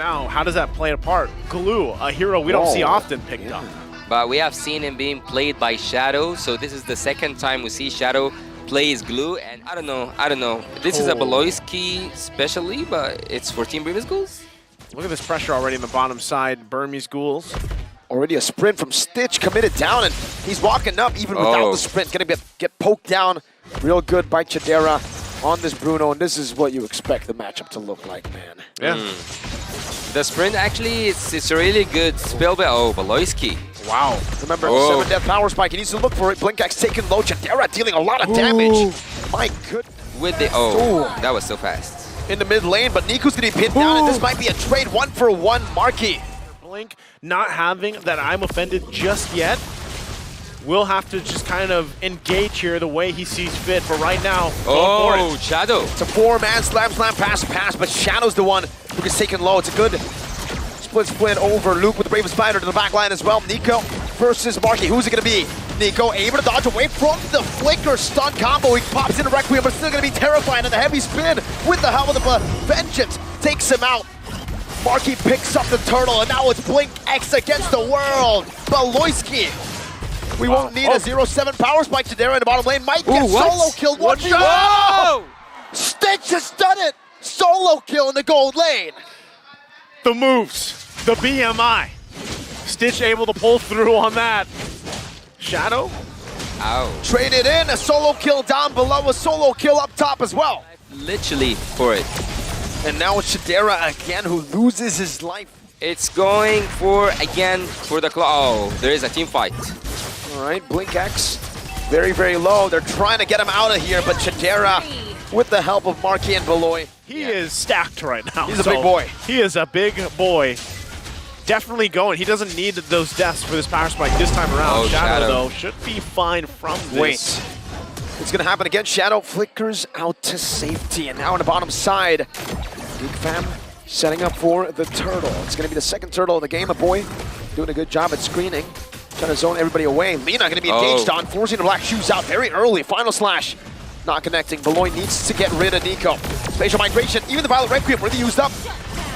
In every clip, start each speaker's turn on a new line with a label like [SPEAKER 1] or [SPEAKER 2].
[SPEAKER 1] now, how does that play apart? Glue, a hero we don't see often picked up.
[SPEAKER 2] But we have seen him being played by Shadow, so this is the second time we see Shadow plays Glue, and I don't know. This is a Beloyski specially, but it's for Team Burmese Ghouls.
[SPEAKER 1] Look at this pressure already in the bottom side, Burmese Ghouls.
[SPEAKER 3] Already a sprint from Stitch, committed down, and he's walking up even without the sprint. Gonna get poked down real good by Chidera on this Bruno, and this is what you expect the matchup to look like, man.
[SPEAKER 1] Yeah.
[SPEAKER 2] The sprint actually, it's a really good spell. Oh, Beloyski.
[SPEAKER 3] Wow. Remember, 7 death power spike. He needs to look for it. Blinkax taking low. Chidera dealing a lot of damage. My goodness.
[SPEAKER 2] With the that was so fast.
[SPEAKER 3] In the mid lane, but Niku's gonna be pinned down, and this might be a trade 1-for-1 Marky.
[SPEAKER 1] Blink not having that I'm offended just yet. We'll have to just kind of engage here the way he sees fit. But right now,
[SPEAKER 2] Shadow.
[SPEAKER 3] It's a 4-man slam, pass, but Shadow's the one who gets taken low. It's a good split over Luke with the Brave Spider to the back line as well. Nico versus Marky. Who's it going to be? Nico able to dodge away from the flicker stun combo. He pops into Requiem, but still going to be terrifying. And the heavy spin with the help of the Vengeance takes him out. Marky picks up the turtle, and now it's Blink X against the world. Beloyski. We won't need a 0-7 power spike. Chidera in the bottom lane might get solo killed. One shot. Stitch has done it. Solo kill in the gold lane.
[SPEAKER 1] the moves, the BMI. Stitch able to pull through on that. Shadow.
[SPEAKER 2] Ow.
[SPEAKER 3] Traded in, a solo kill down below, a solo kill up top as well.
[SPEAKER 2] Literally for it.
[SPEAKER 3] And now it's Chidera again who loses his life.
[SPEAKER 2] It's going for, again, for the claw. Oh, there is a team fight.
[SPEAKER 3] All right, Blink X, very, very low. They're trying to get him out of here, but Chidera, with the help of Marky and Beloy.
[SPEAKER 1] He is stacked right now.
[SPEAKER 3] He's a big boy.
[SPEAKER 1] He is a big boy. Definitely going. He doesn't need those deaths for this power spike this time around.
[SPEAKER 2] Oh,
[SPEAKER 1] Shadow, though, should be fine from this.
[SPEAKER 3] Wait. It's going to happen again. Shadow flickers out to safety. And now on the bottom side, Geek fam setting up for the turtle. It's going to be the second turtle of the game. A boy doing a good job at screening. Trying to zone everybody away. Lina going to be engaged on, forcing the black shoes out very early. Final slash. Not connecting. Beloy needs to get rid of Nico. Spatial migration. Even the Violet Requiem really used up.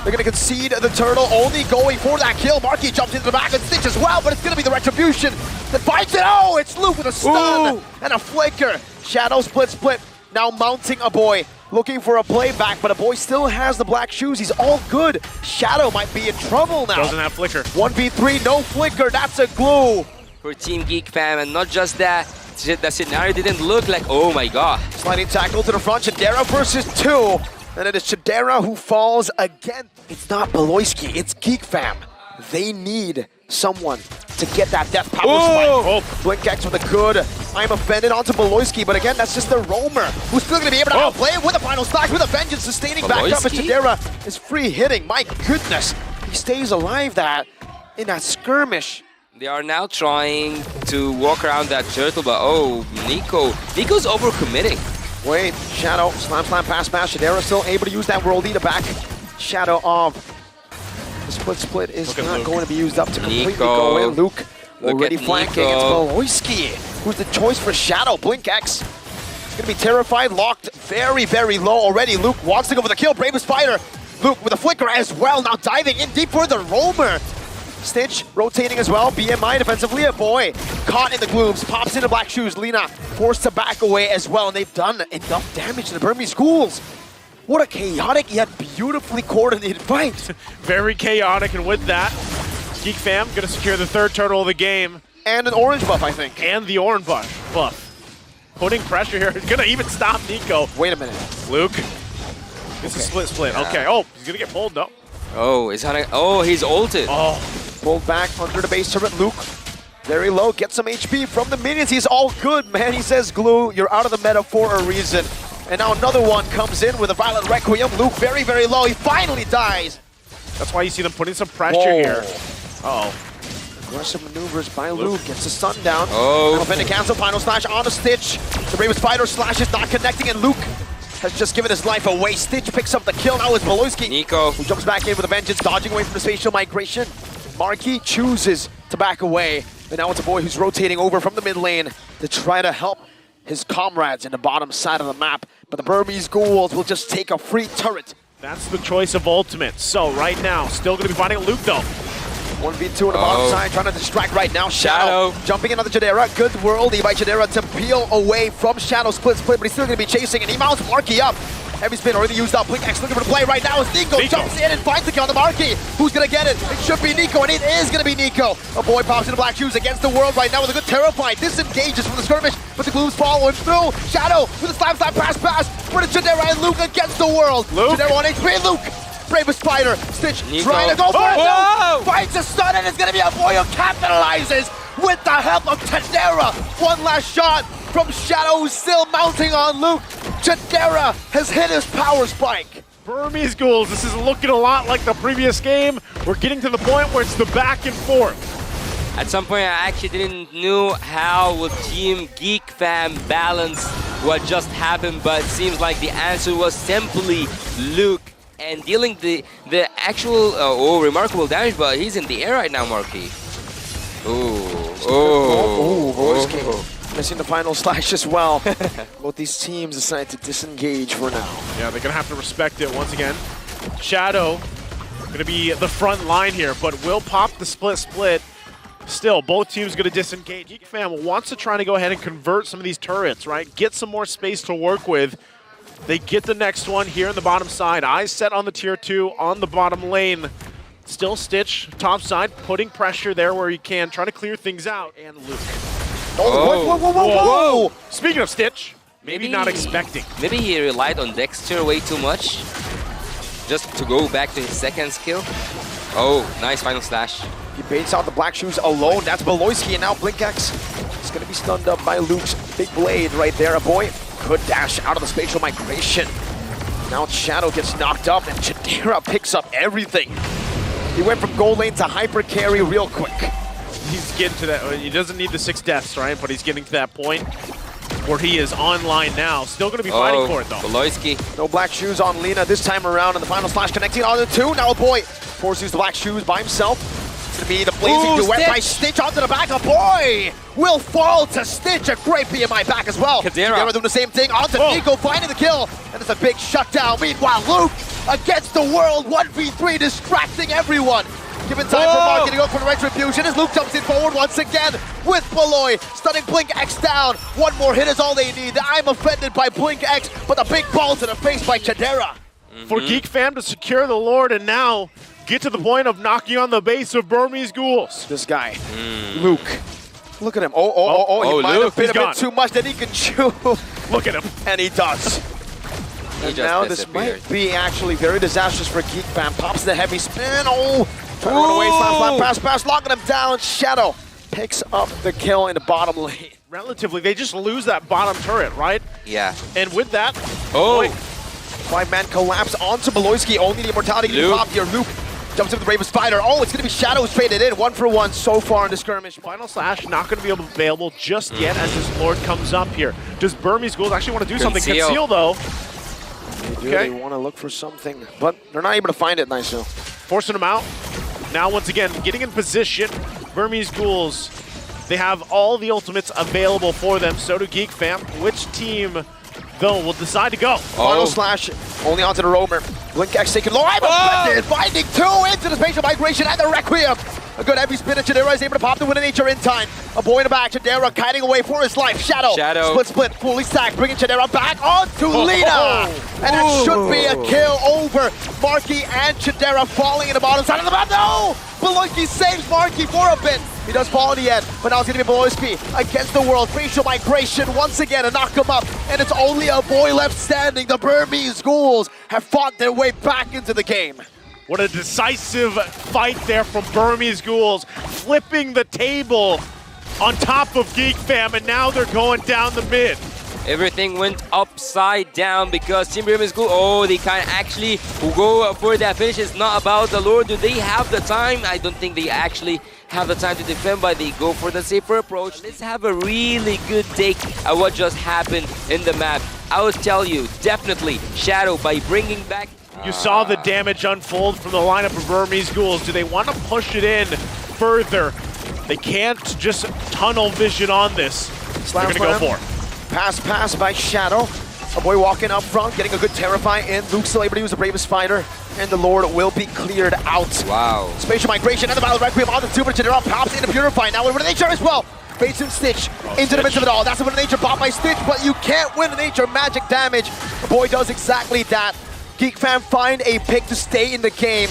[SPEAKER 3] They're going to concede the turtle, only going for that kill. Marky jumps into the back and Stitch as well, but it's going to be the retribution that finds it. Oh, it's Luke with a stun and a flicker. Shadow split. Now mounting a boy, looking for a playback, but a boy still has the black shoes. He's all good. Shadow might be in trouble now.
[SPEAKER 1] Doesn't have flicker.
[SPEAKER 3] 1v3, no flicker. That's a glue.
[SPEAKER 2] For Team Geek fam, and not just that, the scenario didn't look like, oh my god.
[SPEAKER 3] Sliding tackle to the front, Chidera versus 2. And it is Chidera who falls again. It's not Beloyski, it's Geek fam. They need someone to get that death power spike. Blink X with a good I'm offended onto Beloyski, but again, that's just the roamer who's still going to be able to outplay it with a final slash, with a vengeance, sustaining back up, and Chidera is free hitting. My goodness, he stays alive in that skirmish.
[SPEAKER 2] They are now trying to walk around that turtle, but oh, Nico's overcommitting.
[SPEAKER 3] Wait, Shadow, slam, pass, Chidera still able to use that world leader back. Shadow off. The split is not going to be used up to completely go in. Luke already flanking. It's Beloyski who's the choice for Shadow. Blink X is going to be terrified, locked very, very low already. Luke wants to go for the kill. Brave Spider. Luke with a flicker as well. Now diving in deep for the roamer. Stitch rotating as well. BMI defensively. A boy caught in the glooms. Pops into black shoes. Lina forced to back away as well. And they've done enough damage to the Burmese Ghouls. What a chaotic yet beautifully coordinated fight.
[SPEAKER 1] Very chaotic, and with that, Geek fam gonna secure the third turtle of the game.
[SPEAKER 3] And an orange buff, I think.
[SPEAKER 1] And the orange buff. Putting pressure here. It's gonna even stop Nico.
[SPEAKER 3] Wait a minute.
[SPEAKER 1] Luke. It's a split. Yeah. Okay. Oh, he's gonna get pulled though.
[SPEAKER 2] Oh, he's ulted.
[SPEAKER 1] Oh.
[SPEAKER 3] Pulled back under the base turret. Luke, very low, gets some HP from the minions. He's all good, man. He says, Glue, you're out of the meta for a reason. And now another one comes in with a Violet Requiem. Luke very, very low. He finally dies.
[SPEAKER 1] That's why you see them putting some pressure here.
[SPEAKER 3] Aggressive maneuvers by Luke. Gets the stun down.
[SPEAKER 2] Final
[SPEAKER 3] to cancel. Final slash on a Stitch. The Brave Spider slash is not connecting, and Luke has just given his life away. Stitch picks up the kill. Now it's Beloyski.
[SPEAKER 2] Nico,
[SPEAKER 3] who jumps back in with a vengeance, dodging away from the spatial migration. Marky chooses to back away. And now it's a boy who's rotating over from the mid lane to try to help his comrades in the bottom side of the map. But the Burmese Ghouls will just take a free turret.
[SPEAKER 1] That's the choice of ultimate. So right now, still going to be fighting Luke though.
[SPEAKER 3] 1v2 on the bottom side, trying to distract right now. Shadow jumping into the Chidera. Good worldie by Chidera to peel away from Shadow. Split, but he's still going to be chasing, and he mounts Marky up. Heavy spin already used up. Blink X looking for the play right now as Nico jumps in and finds the kill on the Marky. Who's going to get it? It should be Nico, and it is going to be Nico. A boy pops into black shoes against the world right now with a good terrified. Disengages from the skirmish, but the glue's following through. Shadow with a slap pass for the Chidera and Luke against the world. Chidera on HP, Luke. Bravest Spider, Stitch
[SPEAKER 2] Nico
[SPEAKER 3] trying to go for it now. Finds a stun, and it's going to be a boy who capitalizes with the help of Chidera. One last shot from Shadow, who's still mounting on Luke. Chidera has hit his power spike.
[SPEAKER 1] Burmese Ghouls, this is looking a lot like the previous game. We're getting to the point where it's the back and forth.
[SPEAKER 2] At some point, I actually didn't know how would Team Geek fam balance what just happened, but it seems like the answer was simply Luke. And dealing the actual remarkable damage, but he's in the air right now, Marky.
[SPEAKER 3] Missing the final slash as well. Both these teams decide to disengage for now.
[SPEAKER 1] Yeah, they're gonna have to respect it once again. Shadow gonna be the front line here, but will pop the split. Still, both teams gonna disengage. Geek fam wants to try to go ahead and convert some of these turrets, right? Get some more space to work with. They get the next one here in the bottom side. Eyes set on the tier 2 on the bottom lane. Still Stitch, top side, putting pressure there where he can, trying to clear things out. And Luke.
[SPEAKER 3] Whoa.
[SPEAKER 1] Speaking of Stitch, maybe not expecting.
[SPEAKER 2] Maybe he relied on Dexter way too much, just to go back to his second skill. Oh, nice final slash.
[SPEAKER 3] He baits out the black shoes alone. That's Beloyski, and now Blink X is going to be stunned up by Luke's big blade right there. A boy. Good dash out of the spatial migration. Now Shadow gets knocked up, and Chidera picks up everything. He went from goal lane to hyper carry real quick.
[SPEAKER 1] He's getting to that. He doesn't need the 6 deaths, right? But he's getting to that point where he is online now. Still going to be fighting for it, though.
[SPEAKER 2] Beloyski.
[SPEAKER 3] No black shoes on Lena this time around, and the final slash connecting on the 2. Now a boy forces the black shoes by himself. It's going to be the blazing duet by Stitch onto the back. A boy will fall to Stitch. A great PMI back as well. Chidera doing the same thing onto Nico, finding the kill. And it's a big shutdown. Meanwhile, Luke against the world. 1v3, distracting everyone. Given time for Marky to go for the retribution as Luke jumps in forward once again with Beloy. Stunning Blink X down. One more hit is all they need. I'm offended by Blink X, but the big ball to the face by Chidera.
[SPEAKER 1] For Geek fam to secure the Lord and now get to the point of knocking on the base of Burmese Ghouls.
[SPEAKER 3] This guy, Luke. Look at him. He might have been a bit too much that he can chew.
[SPEAKER 1] Look at him.
[SPEAKER 3] And he does. And now this might be actually very disastrous for Geek fam. Pops the heavy spin. Trying to run away, slap, pass, locking him down. Shadow picks up the kill in the bottom lane.
[SPEAKER 1] Relatively, they just lose that bottom turret, right?
[SPEAKER 2] Yeah.
[SPEAKER 1] And with that,
[SPEAKER 3] 5-man collapse onto Beloyski. Only the immortality can pop here. Luke jumps into the Bravest Spider. It's going to be Shadows traded in. 1-for-1 so far in the skirmish.
[SPEAKER 1] Final slash not going to be available just yet as this Lord comes up here. Does Burmese Ghouls actually want to do something? Conceal, though.
[SPEAKER 3] They do. They want to look for something, but they're not able to find it, Nice.
[SPEAKER 1] Forcing him out. Now, once again, getting in position. Burmese Ghouls, they have all the ultimates available for them. So do Geek fam. Which team, though, will decide to go?
[SPEAKER 3] Final slash, only onto the roamer. Blink X taking low. Finding 2 into the spatial migration and the Requiem. A good heavy spin, and Chidera is able to pop the win in nature in time. A boy in the back, Chidera kiting away for his life. Shadow. Split, fully stacked, bringing Chidera back onto Lena. And that should be a kill over Marky and Chidera falling in the bottom side of the map. No! Beloyski saves Marky for a bit. He does fall in the end, but now it's going to be Beloyski against the world. Facial migration once again to knock him up. And it's only a boy left standing. The Burmese Ghouls have fought their way back into the game.
[SPEAKER 1] What a decisive fight there from Burmese Ghouls, flipping the table on top of Geek fam, and now they're going down the mid.
[SPEAKER 2] Everything went upside down because Team Burmese Ghouls, they can actually go for that finish. It's not about the Lord. Do they have the time? I don't think they actually have the time to defend, but they go for the safer approach. Let's have a really good take at what just happened in the map. I would tell you, definitely Shadow by bringing back.
[SPEAKER 1] You saw the damage unfold from the lineup of Burmese Ghouls. Do they want to push it in further? They can't just tunnel vision on this. They're going to go for it.
[SPEAKER 3] Pass by Shadow. A boy walking up front, getting a good Terrify in. Luke's still able to use the Bravest Fighter, and the Lord will be cleared out.
[SPEAKER 2] Wow.
[SPEAKER 3] Spatial Migration and the Battle Requiem on the Super General pops into Purify. Now with Nature as well. Bates and Stitch into the midst of it all. That's a Win Nature bought by Stitch, but you can't Win Nature magic damage. The boy does exactly that. Geek Fam find a pick to stay in the game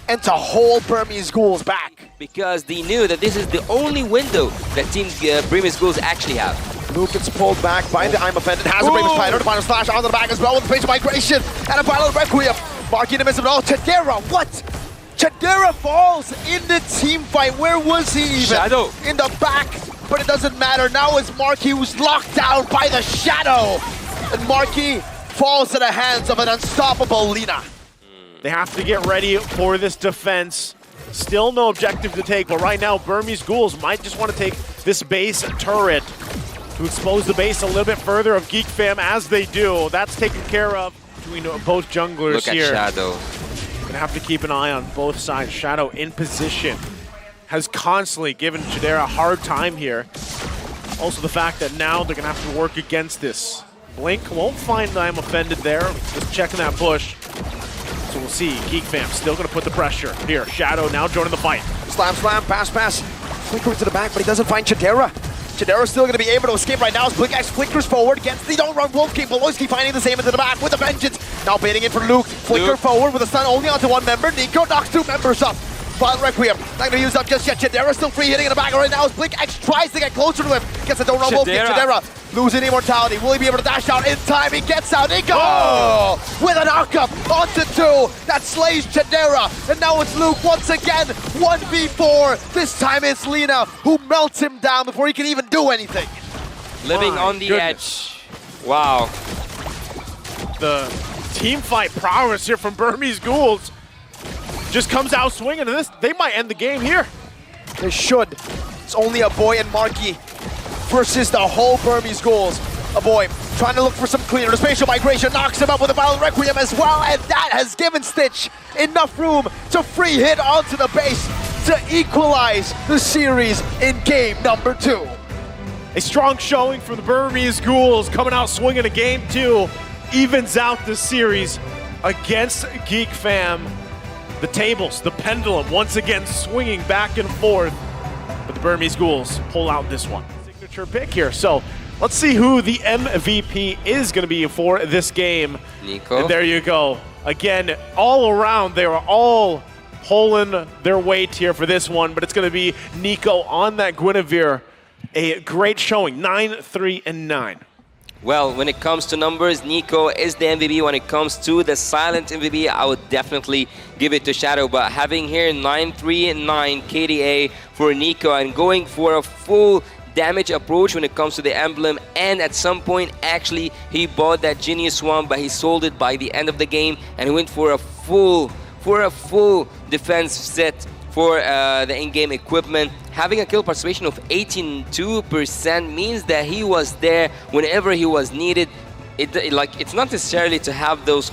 [SPEAKER 3] and to hold Burmese Ghouls back.
[SPEAKER 2] Because they knew that this is the only window that Team Burmese Ghouls actually have.
[SPEAKER 3] Luke gets pulled back by the I'm Offended. Has a Bravest Fighter. The final slash onto the back as well with the Spatial Migration and a Battle Requiem. Marking in the midst of it all. Chadera, what? Chadera falls in the team fight. Where was he even?
[SPEAKER 2] Shadow.
[SPEAKER 3] In the back. But it doesn't matter. Now it's Marky who's locked down by the Shadow. And Marky falls to the hands of an unstoppable Lina.
[SPEAKER 1] They have to get ready for this defense. Still no objective to take, but right now Burmese Ghouls might just want to take this base turret to expose the base a little bit further of Geek Fam as they do. That's taken care of between both junglers
[SPEAKER 2] Look
[SPEAKER 1] here.
[SPEAKER 2] at Shadow.
[SPEAKER 1] Gonna have to keep an eye on both sides. Shadow in position. Has constantly given Chadera a hard time here. Also the fact that now they're gonna have to work against this. Blink won't find I'm Offended there. Just checking that bush. So we'll see. Geek Fam still gonna put the pressure. Here, Shadow now joining the fight.
[SPEAKER 3] Slam, pass. Flicker to the back, but he doesn't find Chadera. Chadera's still going to be able to escape right now as Blink X flickers forward against the don't run Wolf King. Beloyski finding the same into the back with a vengeance. Now baiting in for Luke. Flicker forward with a stun only onto one member. Nico knocks two members up. Violent Requiem, not going to use up just yet. Chadera still free hitting in the back right now as Blink X tries to get closer to him. Gets a don't run Wolf King. Chadera losing immortality. Will he be able to dash out in time? He gets out. Nico with a knockup onto two. That slays Chadera. And now it's Luke once again. 1v4. This time it's Lina who melts him down before he can even do anything.
[SPEAKER 2] Living
[SPEAKER 1] My
[SPEAKER 2] on the
[SPEAKER 1] goodness.
[SPEAKER 2] edge. Wow.
[SPEAKER 1] The team fight prowess here from Burmese Ghouls just comes out swinging to this. They might end the game here.
[SPEAKER 3] They should. It's only a boy and Marky versus the whole Burmese Ghouls. A boy trying to look for some cleaner. The Spatial Migration knocks him up with a Violent Requiem as well, and that has given Stitch enough room to free hit onto the base to equalize the series in game number 2.
[SPEAKER 1] A strong showing from the Burmese Ghouls coming out swinging a game 2. Evens out the series against Geek Fam. The tables, the pendulum, once again swinging back and forth. But the Burmese Ghouls pull out this one. Signature pick here. So let's see who the MVP is going to be for this game.
[SPEAKER 2] Nico.
[SPEAKER 1] And there you go. Again, all around, they are all pulling their weight here for this one. But it's going to be Nico on that Guinevere. A great showing, 9-3-9.
[SPEAKER 2] Well, when it comes to numbers, Nico is the MVP. When it comes to the silent MVP, I would definitely give it to Shadow. But having here 9-3-9 KDA for Nico and going for a full damage approach when it comes to the emblem, and at some point actually he bought that Genius Swamp, but he sold it by the end of the game and he went for a full defense set for the in-game equipment. Having a kill participation of 82% means that he was there whenever he was needed. It's not necessarily to have those